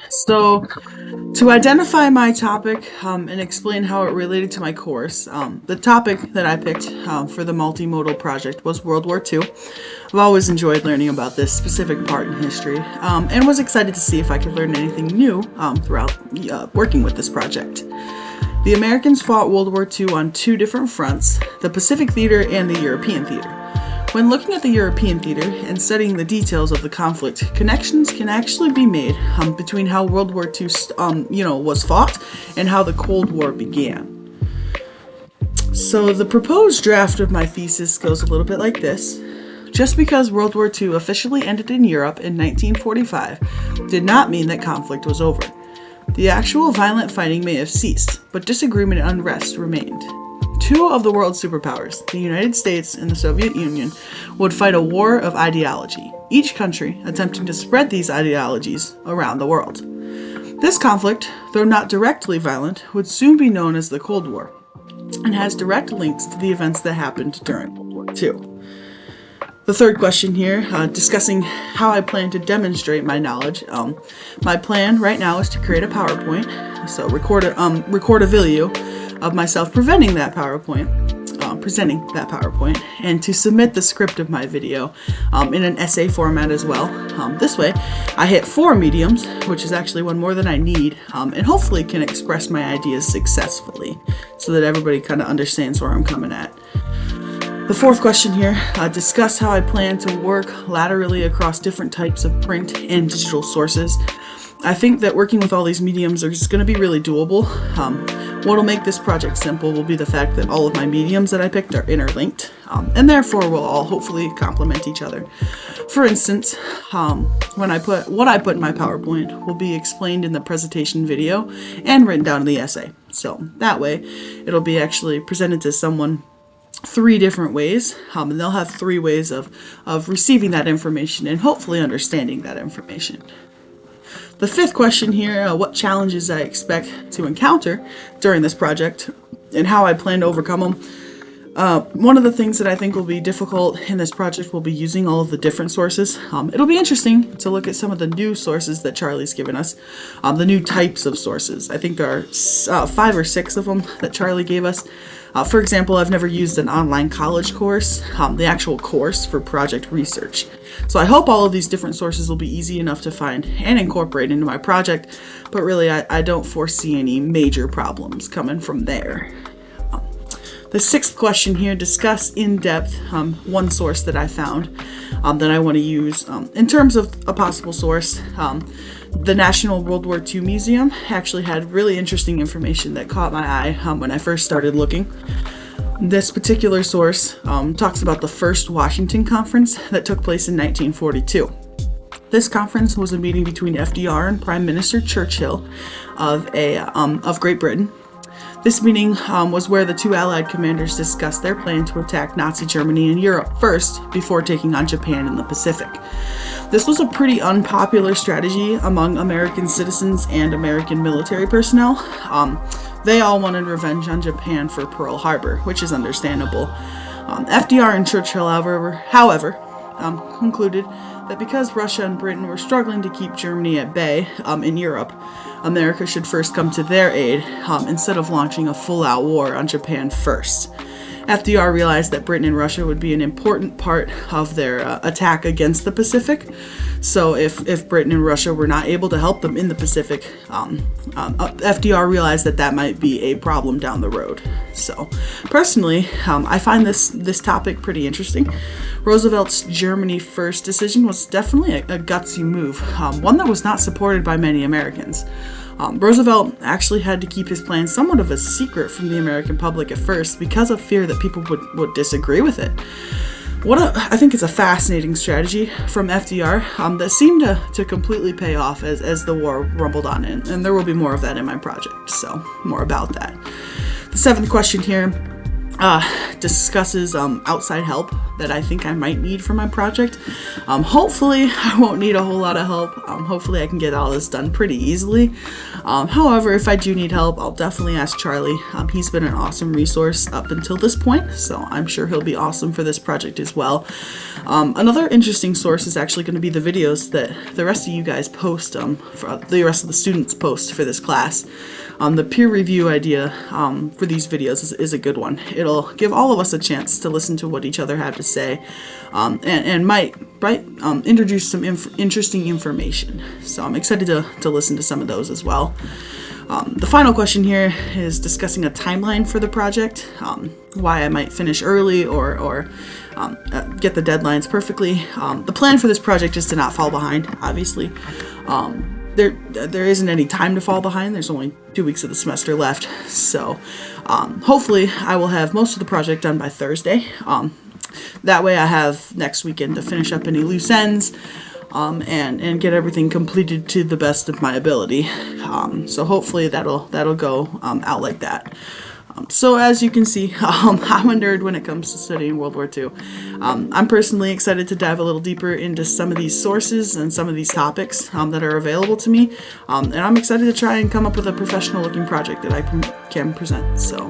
So, to identify my topic and explain how it related to my course, the topic that I picked for the multimodal project was World War II. I've always enjoyed learning about this specific part in history and was excited to see if I could learn anything new throughout working with this project. The Americans fought World War II on two different fronts, the Pacific Theater and the European Theater. When looking at the European theater and studying the details of the conflict, connections can actually be made between how World War II, was fought and how the Cold War began. So the proposed draft of my thesis goes a little bit like this. Just because World War II officially ended in Europe in 1945 did not mean that conflict was over. The actual violent fighting may have ceased, but disagreement and unrest remained. Two of the world's superpowers, the United States and the Soviet Union, would fight a war of ideology, each country attempting to spread these ideologies around the world. This conflict, though not directly violent, would soon be known as the Cold War, and has direct links to the events that happened during World War II. The third question here, discussing how I plan to demonstrate my knowledge. My plan right now is to create a PowerPoint, so record a video of myself presenting that PowerPoint, and to submit the script of my video in an essay format as well. This way, I hit 4 mediums, which is actually one more than I need, and hopefully can express my ideas successfully so that everybody kind of understands where I'm coming at. The fourth question here, discuss how I plan to work laterally across different types of print and digital sources. I think that working with all these mediums is going to be really doable. What will make this project simple will be the fact that all of my mediums that I picked are interlinked, and therefore will all hopefully complement each other. For instance, what I put in my PowerPoint will be explained in the presentation video and written down in the essay. So that way, it'll be actually presented to someone 3 different ways, and they'll have 3 ways of receiving that information and hopefully understanding that information. The fifth question here, what challenges I expect to encounter during this project and how I plan to overcome them. One of the things that I think will be difficult in this project will be using all of the different sources. It'll be interesting to look at some of the new sources that Charlie's given us, the new types of sources. I think there are 5 or 6 of them that Charlie gave us. For example, I've never used an online college course, the actual course for project research. So I hope all of these different sources will be easy enough to find and incorporate into my project, but really I don't foresee any major problems coming from there. The sixth question here, discuss in depth one source that I found that I want to use. In terms of a possible source, the National World War II Museum actually had really interesting information that caught my eye when I first started looking. This particular source talks about the first Washington Conference that took place in 1942. This conference was a meeting between FDR and Prime Minister Churchill of Great Britain. This meeting was where the 2 Allied commanders discussed their plan to attack Nazi Germany in Europe first, before taking on Japan in the Pacific. This was a pretty unpopular strategy among American citizens and American military personnel. They all wanted revenge on Japan for Pearl Harbor, which is understandable. FDR and Churchill, however, concluded that because Russia and Britain were struggling to keep Germany at bay in Europe, America should first come to their aid instead of launching a full-out war on Japan first. FDR realized that Britain and Russia would be an important part of their attack against the Pacific. So if Britain and Russia were not able to help them in the Pacific, FDR realized that might be a problem down the road. So personally, I find this topic pretty interesting. Roosevelt's Germany first decision was definitely a gutsy move, one that was not supported by many Americans. Roosevelt actually had to keep his plan somewhat of a secret from the American public at first because of fear that people would disagree with it. I think it's a fascinating strategy from FDR that seemed to completely pay off as the war rumbled on in, and there will be more of that in my project, so more about that. The 7th question here discusses outside help. that I think I might need for my project. Hopefully I won't need a whole lot of help. Hopefully I can get all this done pretty easily. However, if I do need help, I'll definitely ask Charlie. He's been an awesome resource up until this point, so I'm sure he'll be awesome for this project as well. Another interesting source is actually going to be the videos that the rest of you guys post, the rest of the students post for this class. The peer review idea for these videos is a good one. It'll give all of us a chance to listen to what each other have to say, and might introduce some interesting information. So I'm excited to listen to some of those as well. The final question here is discussing a timeline for the project, why I might finish early or get the deadlines perfectly. The plan for this project is to not fall behind, obviously. There isn't any time to fall behind. There's only 2 weeks of the semester left, so hopefully I will have most of the project done by Thursday. That way I have next weekend to finish up any loose ends and get everything completed to the best of my ability. So hopefully that'll go out like that. So as you can see, I'm a nerd when it comes to studying World War II. I'm personally excited to dive a little deeper into some of these sources and some of these topics that are available to me. And I'm excited to try and come up with a professional looking project that I can present. So